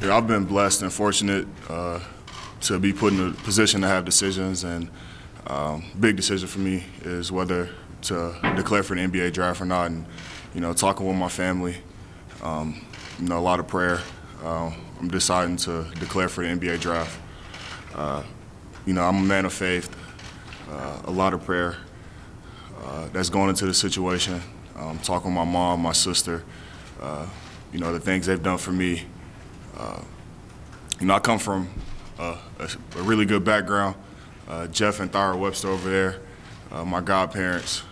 Yeah, I've been blessed and fortunate to be put in a position to have decisions, and big decision for me is whether to declare for the NBA draft or not. And talking with my family, a lot of prayer. I'm deciding to declare for the NBA draft. I'm a man of faith. A lot of prayer that's going into the situation. Talking with my mom, my sister. The things they've done for me. I come from a really good background. Jeff and Thyra Webster over there, my godparents.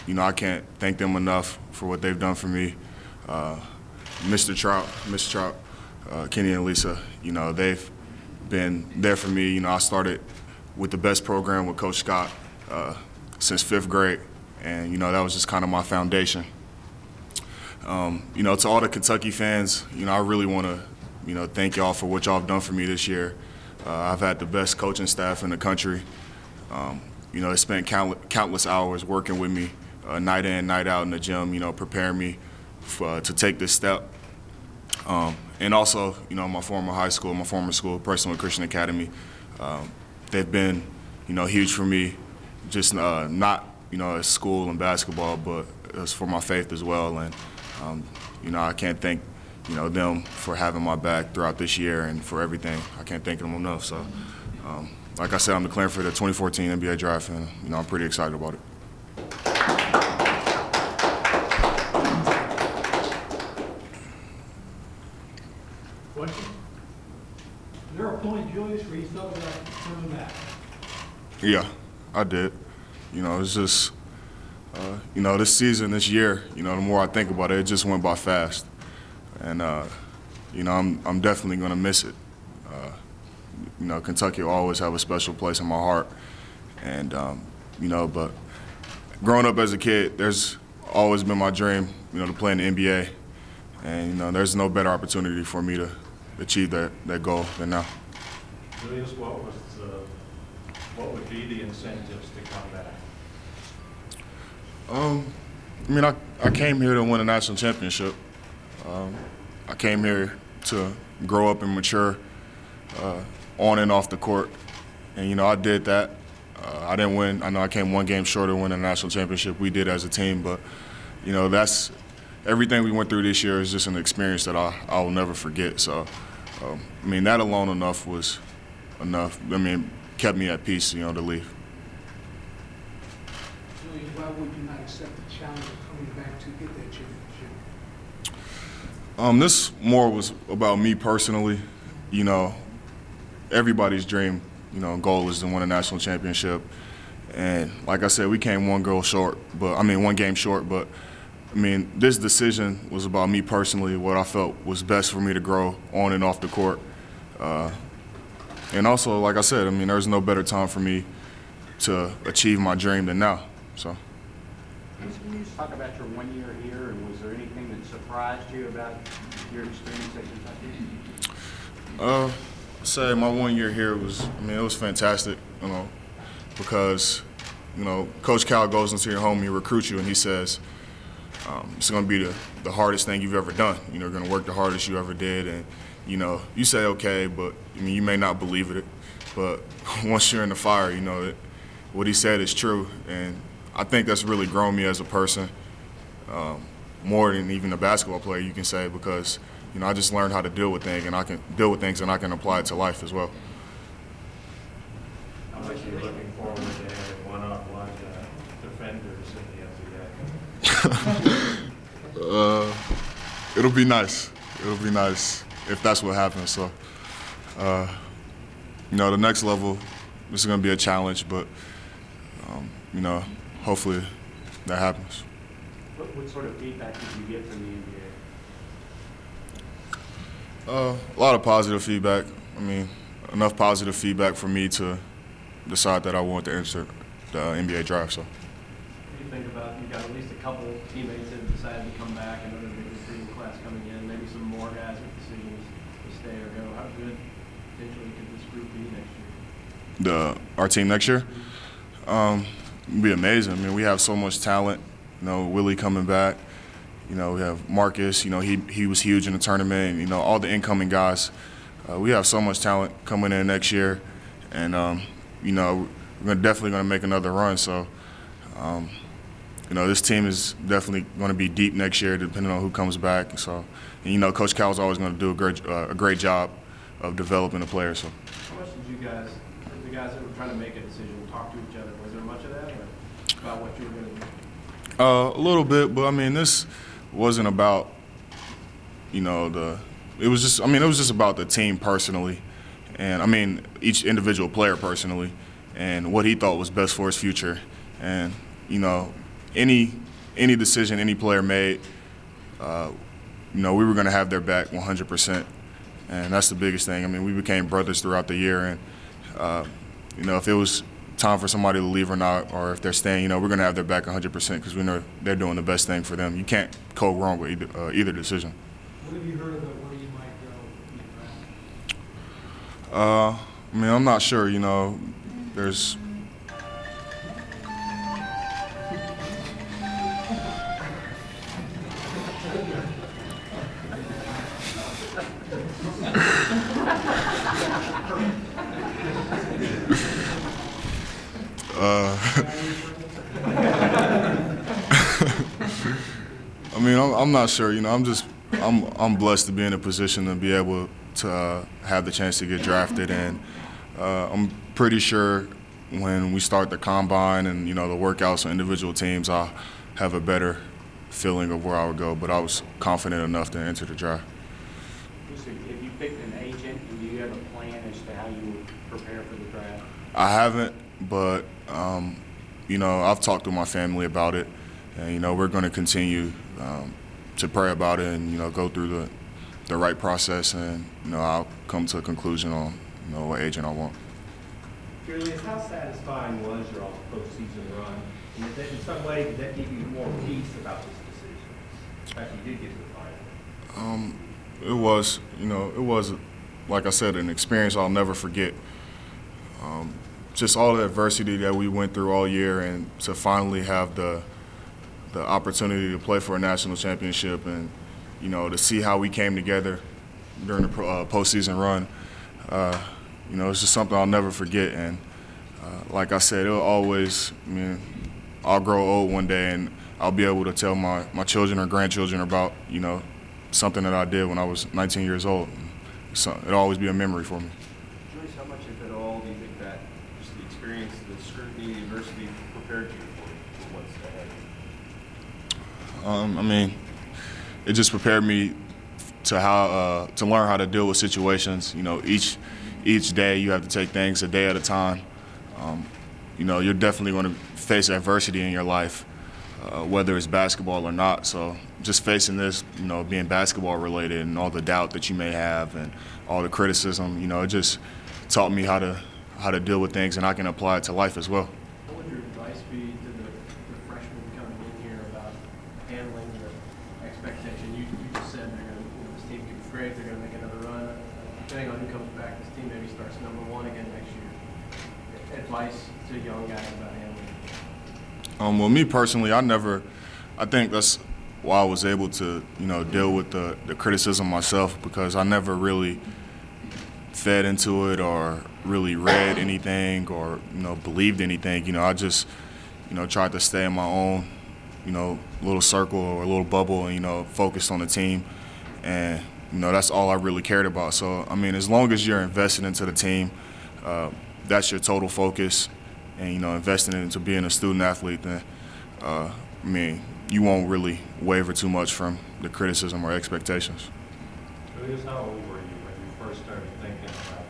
I can't thank them enough for what they've done for me. Mr. Trout, Miss Trout, Kenny and Lisa, they've been there for me. I started with the best program with Coach Scott since 5th grade, and that was just kind of my foundation. To all the Kentucky fans, I really want to, thank y'all for what y'all have done for me this year. I've had the best coaching staff in the country. They spent countless hours working with me, night in, night out in the gym, preparing me to take this step. And also, my former high school, my former school, Prestonwood Christian Academy, they've been, huge for me, just not, as school and basketball, but it's for my faith as well. And, I can't thank, them for having my back throughout this year and for everything. I can't thank them enough. So, like I said, I'm declaring for the 2014 NBA draft, and, I'm pretty excited about it. Question? Was there a point, Julius, where you felt like coming back? Yeah, I did. It's just, this season, this year, the more I think about it, it just went by fast. And, I'm definitely going to miss it. Kentucky will always have a special place in my heart. And, but growing up as a kid, there's always been my dream, to play in the NBA. And, there's no better opportunity for me to achieve that goal than now. Julius, what would be the incentives to come back? I came here to win a national championship. I came here to grow up and mature on and off the court. And, I did that. I didn't win. I know I came one game short of winning a national championship. We did as a team. But, that's everything we went through this year is just an experience that I will never forget. So, that alone was enough. Kept me at peace, to leave. Julius, why would you not accept the challenge of coming back to get that championship? This more was about me personally. Everybody's dream, goal is to win a national championship. And like I said, we came one game short. But this decision was about me personally, what I felt was best for me to grow on and off the court. And also, like I said, there's no better time for me to achieve my dream than now. So. Can you talk about your 1 year here, and was there anything that surprised you about your experience at Kentucky? I'd say my 1 year here was, it was fantastic, because, Coach Cal goes into your home, he recruits you, and he says, it's going to be the hardest thing you've ever done. You're going to work the hardest you ever did, and, you say okay, but, you may not believe it, but once you're in the fire, what he said is true, and I think that's really grown me as a person, more than even a basketball player, you can say, because I just learned how to deal with things, and I can deal with things, and I can apply it to life as well. How much are you looking forward to having one-on-one defenders in the NBA? It'll be nice. It'll be nice if that's what happens. So, the next level, this is going to be a challenge, but hopefully that happens. What sort of feedback did you get from the NBA? A lot of positive feedback. Enough positive feedback for me to decide that I want to enter the NBA draft. So. What do you think about, you got at least a couple teammates that have decided to come back, another big recruiting class coming in, maybe some more guys with decisions to stay or go. How good potentially could this group be next year? Our team next year? It'd be amazing. We have so much talent. Willie coming back. You know, we have Marcus. You know, he was huge in the tournament. And, you know, all the incoming guys. We have so much talent coming in next year, and you know, we're definitely going to make another run. So, you know, this team is definitely going to be deep next year, depending on who comes back. So, and, you know, Coach Cal's always going to do a great job of developing the players. So, How much did you guys, the guys that were trying to make a decision, talk to each other? Was there much of that, or about what you were going to do? A little bit, but I mean, this wasn't about, you know, it was just about the team personally, and I mean each individual player personally, and what he thought was best for his future. And you know, any decision any player made, you know, we were going to have their back 100%, and that's the biggest thing. I mean, we became brothers throughout the year, and you know, if it was time for somebody to leave or not, or if they're staying, you know, we're going to have their back 100% because we know they're doing the best thing for them. You can't go wrong with either decision. What have you heard about where you might go in the draft? I mean, I'm not sure. You know, there's. I mean, I'm not sure. You know, I'm blessed to be in a position to be able to have the chance to get drafted, and I'm pretty sure when we start the combine and, you know, the workouts on individual teams, I'll have a better feeling of where I would go. But I was confident enough to enter the draft. Have you picked an agent, and do you have a plan as to how you would prepare for the draft? I haven't, but you know, I've talked to my family about it, and, you know, we're going to continue to pray about it and, you know, go through the right process, and, you know, I'll come to a conclusion on, you know, what agent I want. Julius, how satisfying was your postseason run? And in some way, did that give you more peace about this decision? In fact, you did get to the final. It was, you know, like I said, an experience I'll never forget. Just all the adversity that we went through all year, and to finally have the opportunity to play for a national championship, and, you know, to see how we came together during the postseason run, you know, it's just something I'll never forget. And like I said, it'll always, I mean, I'll grow old one day and I'll be able to tell my children or grandchildren about, you know, something that I did when I was 19 years old. So it'll always be a memory for me. Julius, how much, if at all, do you think that just the experience, the scrutiny, the adversity prepared you for what's ahead? I mean, it just prepared me to learn how to deal with situations. You know, each day you have to take things a day at a time. You know, you're definitely going to face adversity in your life, whether it's basketball or not. So just facing this, you know, being basketball related, and all the doubt that you may have and all the criticism, you know, it just taught me how to deal with things, and I can apply it to life as well. What would your advice be to the freshmen coming in here about handling the expectation? You just said they're going to, you know, this team could be great, they're going to make another run. Depending on who comes back, this team maybe starts #1 again next year. Advice to young guys about handling it? Well, me personally, I think that's why I was able to, you know, deal with the criticism myself, because I never really fed into it or really read anything or, you know, believed anything. You know, I just, you know, tried to stay in my own, you know, little circle or a little bubble, and, you know, focused on the team. And, you know, that's all I really cared about. So, I mean, as long as you're invested into the team, that's your total focus, and, you know, investing into being a student athlete, then, I mean, you won't really waver too much from the criticism or expectations. Julius, how old were you when you first started thinking about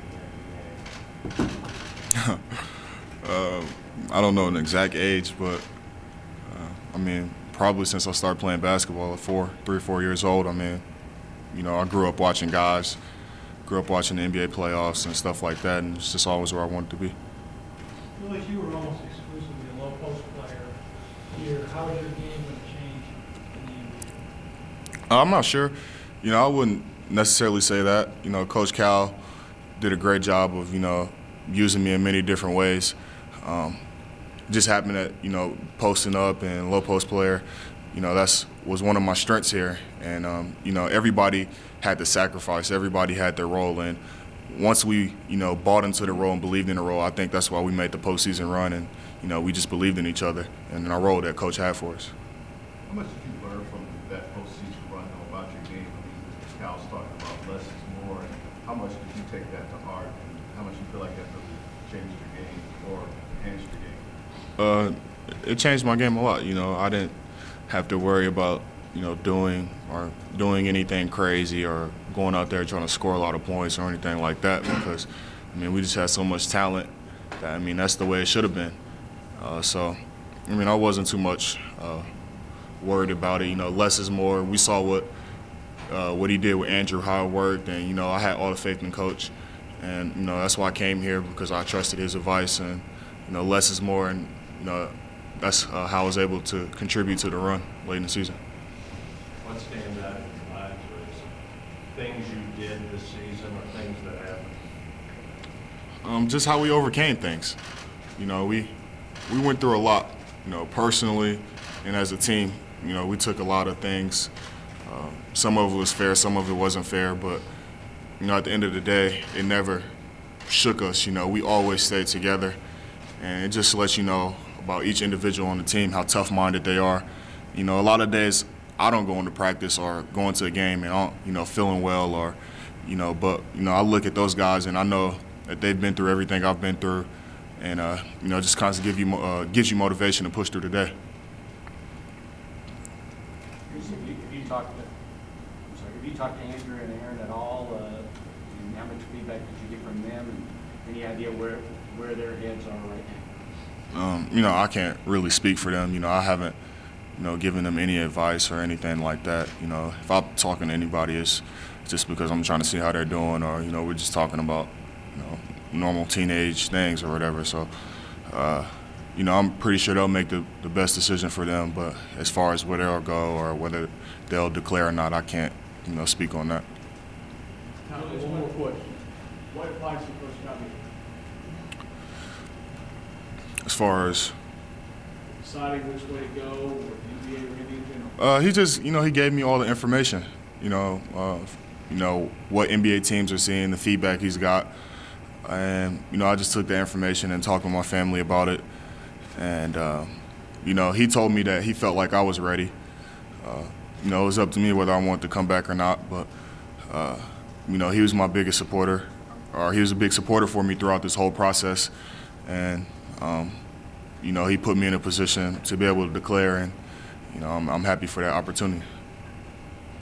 the NBA? I don't know an exact age, but I mean, probably since I started playing basketball at 3 or 4 years old. I mean, you know, I grew up watching guys, grew up watching the NBA playoffs and stuff like that, and it's just always where I wanted to be. Julius, you were almost exclusively a low post player here. How is your game going to change in the NBA? I'm not sure. You know, I wouldn't necessarily say that. You know, Coach Cal did a great job of, you know, using me in many different ways. Just happened that, you know, posting up and low post player, you know, was one of my strengths here. And, you know, everybody had to sacrifice. Everybody had their role. And once we, you know, bought into the role and believed in the role, I think that's why we made the postseason run. And, you know, we just believed in each other and in our role that Coach had for us. How much did you learn from that postseason run about your game? I mean, Cal's talking about less is more. And how much did you take that to heart? And how much you feel like that really changed your game or enhanced your game? It changed my game a lot. You know, I didn't have to worry about, you know, doing anything crazy or going out there trying to score a lot of points or anything like that, because, I mean, we just had so much talent that, I mean, that's the way it should have been. So, I mean, I wasn't too much worried about it. You know, less is more. We saw what he did with Andrew, how it worked, and, you know, I had all the faith in Coach. And, you know, that's why I came here, because I trusted his advice. And, you know, less is more, and, you know, that's how I was able to contribute to the run late in the season. What stands out in your mind was things you did this season or things that happened? Just how we overcame things. You know, we went through a lot, you know, personally and as a team. You know, we took a lot of things. Some of it was fair, some of it wasn't fair, but, you know, at the end of the day, it never shook us. You know, we always stayed together, and it just lets you know about each individual on the team, how tough-minded they are. You know, a lot of days I don't go into practice or go into a game and I'm, you know, feeling well, or, you know, but, you know, I look at those guys and I know that they've been through everything I've been through, and, you know, just constantly gives you motivation to push through the day. Have you talked to Andrew and Aaron at all, and how much feedback did you get from them, and any idea where their heads are right now? You know, I can't really speak for them. You know, I haven't, you know, given them any advice or anything like that. You know, if I'm talking to anybody, it's just because I'm trying to see how they're doing, or, you know, we're just talking about, you know, normal teenage things or whatever. So, you know, I'm pretty sure they'll make the best decision for them. But as far as where they'll go or whether they'll declare or not, I can't, you know, speak on that. Now, there's one more question. What advice you first got me? As far as Deciding which way to go, or NBA or anything in general? he just, you know, he gave me all the information. You know, what NBA teams are seeing, the feedback he's got, and, you know, I just took the information and talked with my family about it. And, you know, he told me that he felt like I was ready. You know, it was up to me whether I wanted to come back or not. But, you know, he was my biggest supporter, or he was a big supporter for me throughout this whole process. And, you know, he put me in a position to be able to declare, and, you know, I'm happy for that opportunity.